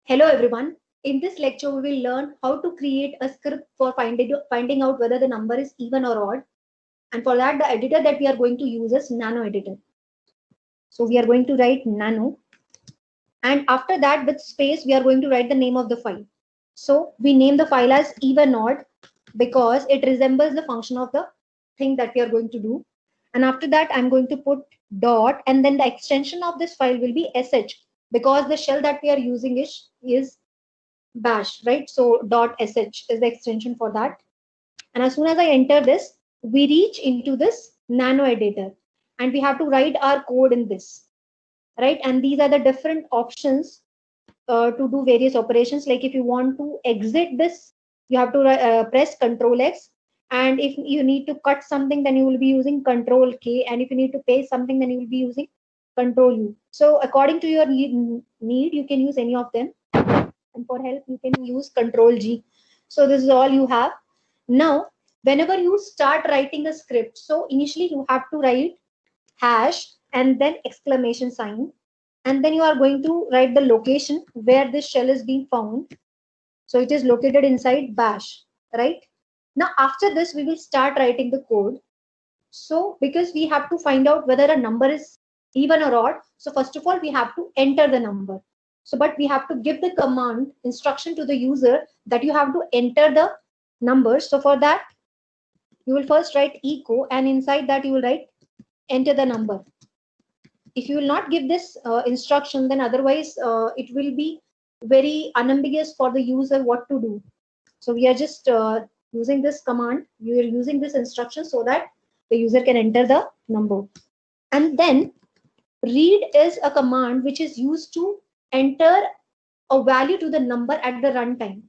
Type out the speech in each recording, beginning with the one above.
Hello everyone. In this lecture, we will learn how to create a script for finding out whether the number is even or odd. And for that, the editor that we are going to use is Nano Editor. So we are going to write Nano. And after that, with space, we are going to write the name of the file. So we name the file as even odd because it resembles the function of the thing that we are going to do. And after that, I'm going to put dot, and then the extension of this file will be sh because the shell that we are using is bash, right? So dot sh is the extension for that. And as soon as I enter this, we reach into this Nano Editor and we have to write our code in this, right? And these are the different options to do various operations. Like if you want to exit this, you have to press Control X. And if you need to cut something, then you will be using Control K. And if you need to paste something, then you will be using Control U. So according to your need, you can use any of them. And for help, you can use Control G. So this is all you have. Now, whenever you start writing a script, so initially you have to write hash and then exclamation sign. And then you are going to write the location where this shell is being found. So it is located inside bash, right? Now, after this, we will start writing the code. So because we have to find out whether a number is even or odd. So first of all, we have to enter the number. So, but we have to give the command instruction to the user that you have to enter the number. So for that, you will first write echo, and inside that you will write enter the number. If you will not give this instruction, then otherwise it will be very unambiguous for the user what to do. So we are just using this command. You are using this instruction so that the user can enter the number. And then read is a command which is used to enter a value to the number at the runtime.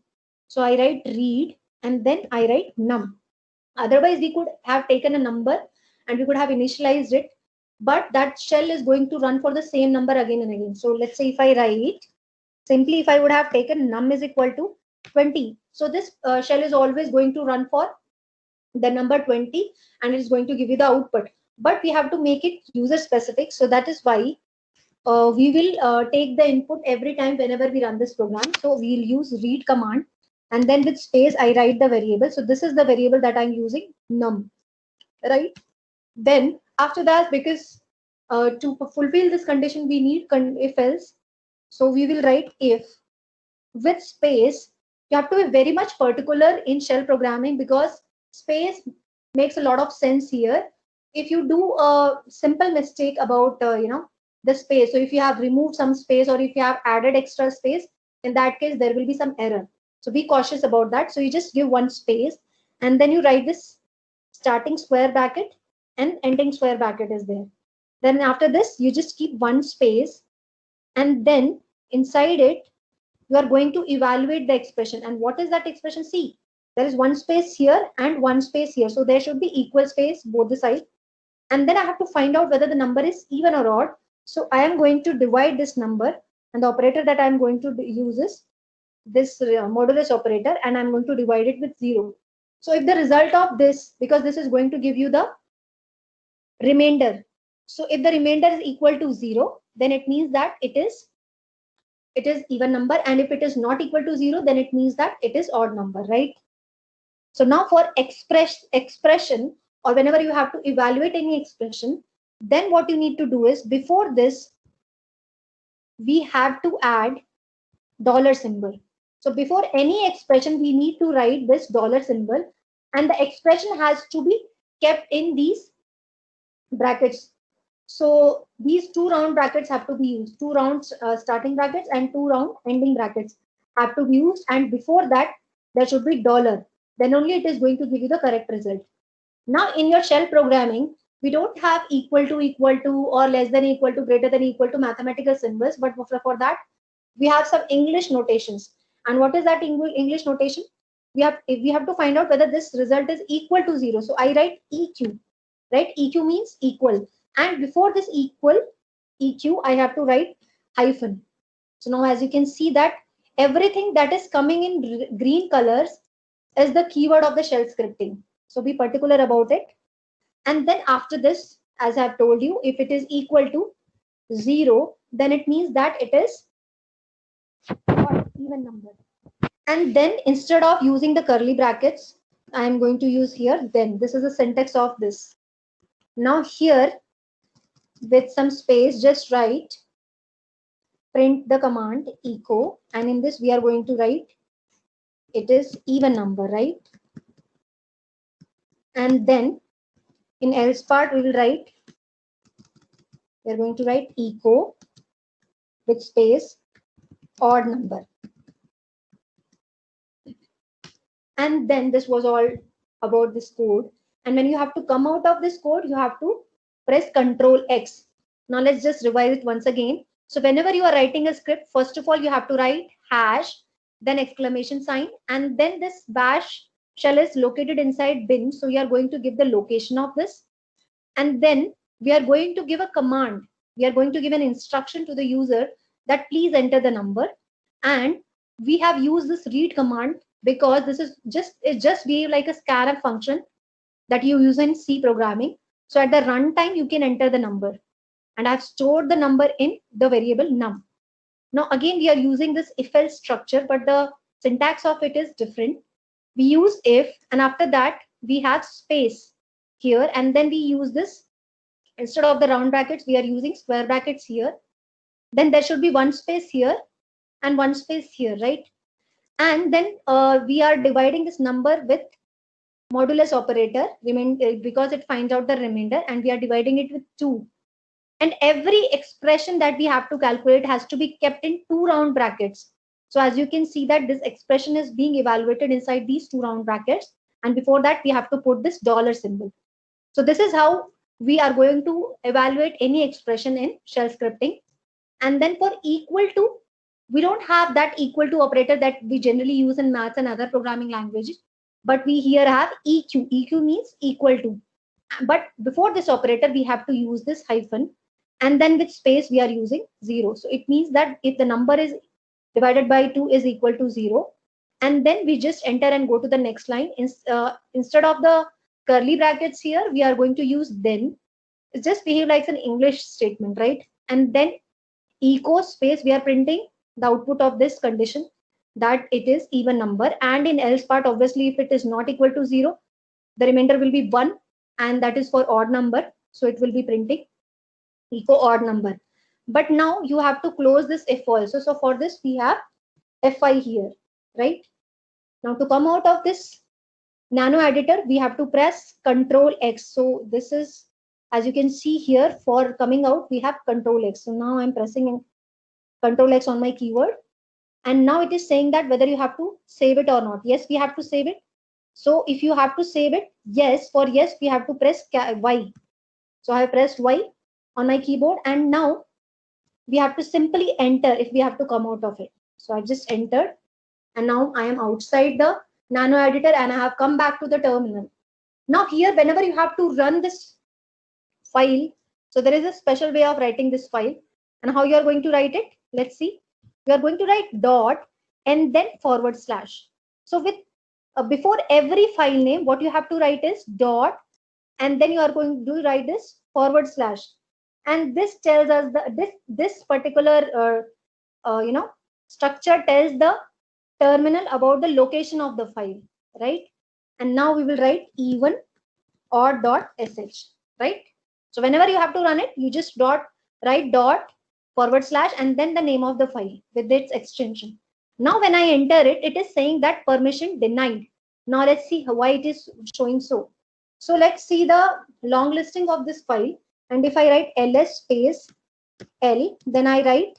So I write read and then I write num. Otherwise, we could have taken a number and we could have initialized it, but that shell is going to run for the same number again and again. So let's say if I write simply, if I would have taken num is equal to 20. So this shell is always going to run for the number 20 and it's going to give you the output. But we have to make it user specific. So that is why we will take the input every time whenever we run this program. So we'll use read command and then with space I write the variable. So this is the variable that I'm using, num, right? Then after that, because to fulfill this condition we need if else. So we will write if with space. You have to be very much particular in shell programming because space makes a lot of sense here. If you do a simple mistake about the space, so if you have removed some space or if you have added extra space, in that case there will be some error. So be cautious about that. So you just give one space and then you write this starting square bracket and ending square bracket is there. Then after this you just keep one space and then inside it you are going to evaluate the expression. And what is that expression? See, there is one space here and one space here. So there should be equal space both the sides. And then I have to find out whether the number is even or odd. So I am going to divide this number, and the operator that I am going to use is this modulus operator, and I'm going to divide it with 0. So if the result of this, because this is going to give you the remainder. So if the remainder is equal to 0, then it means that it is even number, and if it is not equal to 0, then it means that it is odd number, right? So now for expression, or whenever you have to evaluate any expression, then what you need to do is before this we have to add dollar symbol. So before any expression we need to write this dollar symbol, and the expression has to be kept in these brackets. So these two round brackets have to be used, two rounds starting brackets and two round ending brackets have to be used, and before that there should be dollar. Then only it is going to give you the correct result. Now in your shell programming, we don't have equal to or less than equal to, greater than equal to mathematical symbols, but for that we have some English notations. And what is that English notation? We have to find out whether this result is equal to 0. So I write EQ, right? EQ means equal. And before this equal EQ, I have to write hyphen. So now as you can see that everything that is coming in green colors is the keyword of the shell scripting. So be particular about it. And then after this, as I have told you, if it is equal to 0, then it means that it is odd. even number. And then instead of using the curly brackets, I am going to use here then. This is the syntax of this. Now here with some space, just write print the command echo, and in this we are going to write it is even number, right? And then in else part we will write, we are going to write echo with space odd number. And then this was all about this code. And when you have to come out of this code, you have to press Ctrl X. Now let's just revise it once again. So whenever you are writing a script, first of all, you have to write hash, then exclamation sign, and then this bash shell is located inside bin. So you are going to give the location of this. And then we are going to give a command. We are going to give an instruction to the user that please enter the number. And we have used this read command because this is just behave like a scarf function that you use in C programming. So at the runtime, you can enter the number. And I've stored the number in the variable num. Now again, we are using this if-else structure, but the syntax of it is different. We use if, and after that, we have space here, and then we use this, instead of the round brackets, we are using square brackets here. Then there should be one space here and one space here, right? And then we are dividing this number with modulus operator because it finds out the remainder, and we are dividing it with 2. And every expression that we have to calculate has to be kept in 2 round brackets. So as you can see that this expression is being evaluated inside these 2 round brackets. And before that, we have to put this dollar symbol. So this is how we are going to evaluate any expression in shell scripting. And then for equal to, we don't have that equal to operator that we generally use in maths and other programming languages, but we here have EQ. EQ means equal to. But before this operator, we have to use this hyphen, and then with space, we are using 0. So it means that if the number is divided by 2 is equal to 0, and then we just enter and go to the next line. Instead of the curly brackets here, we are going to use then. It just behave like an English statement, right? And then echo space, we are printing the output of this condition that it is even number. And in else part, obviously, if it is not equal to 0, the remainder will be 1, and that is for odd number. So it will be printing echo odd number. But now you have to close this if also. So for this, we have fi here, right? Now to come out of this nano editor, we have to press Ctrl X. So this is, as you can see here, for coming out, we have Ctrl X. So now I'm pressing Ctrl X on my keyboard. And now it is saying that whether you have to save it or not. Yes, we have to save it. So if you have to save it, yes, for yes, we have to press Y. So I have pressed Y on my keyboard, and now we have to simply enter if we have to come out of it. So I've just entered, and now I am outside the nano editor and I have come back to the terminal. Now here, whenever you have to run this file, so there is a special way of writing this file, and how you are going to write it. Let's see. You are going to write dot and then /. So with before every file name, what you have to write is dot, and then you are going to write this /. And this tells us this particular structure tells the terminal about the location of the file, right? And now we will write even or .sh, right? So whenever you have to run it, you just write dot /, and then the name of the file with its extension. Now when I enter it, it is saying that permission denied. Now let's see why it is showing so. So let's see the long listing of this file. And if I write ls space l, then I write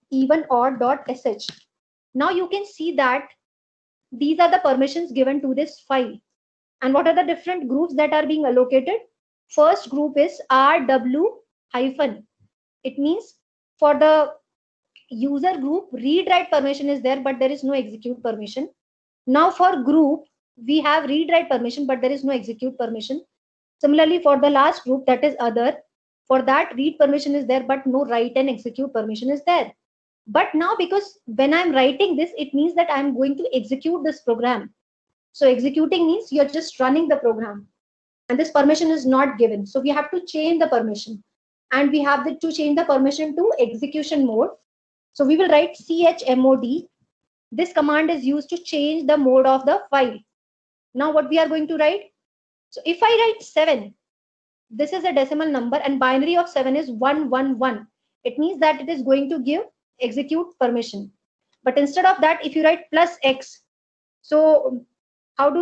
even or .sh. Now you can see that these are the permissions given to this file. And what are the different groups that are being allocated? First group is rw-. It means for the user group, read write permission is there, but there is no execute permission. Now for group, we have read write permission, but there is no execute permission. Similarly, for the last group, that is other, for that read permission is there, but no write and execute permission is there. But now, because when I'm writing this, it means that I'm going to execute this program. So executing means you're just running the program, and this permission is not given. So we have to change the permission, and we have to change the permission to execution mode. So we will write chmod This command is used to change the mode of the file. Now what we are going to write? So if I write 7, this is a decimal number and binary of 7 is 111. It means that it is going to give execute permission. But instead of that, if you write plus x, so what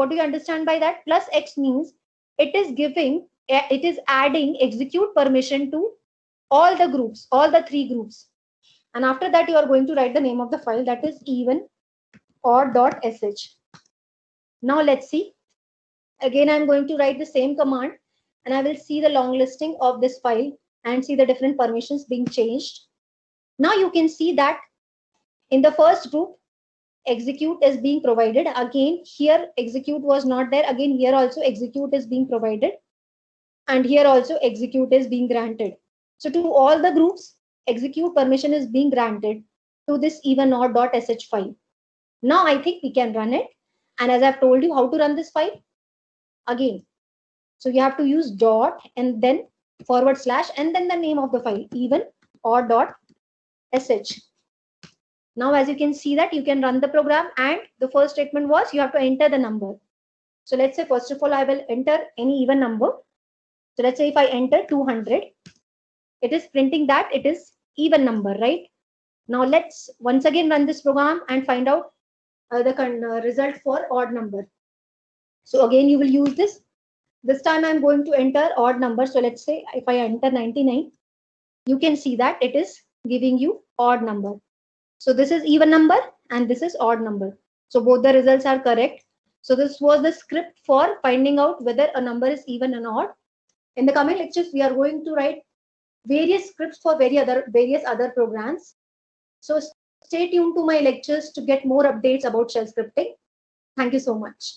do you understand by that? Plus x means it is adding execute permission to all the groups, all the 3 groups. And after that, you are going to write the name of the file, that is even odd.sh. Now let's see. Again, I'm going to write the same command and I will see the long listing of this file and see the different permissions being changed. Now you can see that in the first group, execute is being provided. Again, here execute was not there. Again, here also execute is being provided. And here also execute is being granted. So to all the groups, execute permission is being granted to this even odd.sh file. Now I think we can run it. And as I've told you how to run this file, again, so you have to use dot and then / and then the name of the file, even odd.sh. Now, as you can see that you can run the program, and the first statement was you have to enter the number. So let's say, first of all, I will enter any even number. So let's say if I enter 200, it is printing that it is even number, right? Now let's once again run this program and find out the result for odd number. So again, you will use this. This time I'm going to enter odd number. So let's say if I enter 99, you can see that it is giving you odd number. So this is even number and this is odd number. So both the results are correct. So this was the script for finding out whether a number is even or odd. In the coming lectures, we are going to write various scripts for various other programs. So stay tuned to my lectures to get more updates about shell scripting. Thank you so much.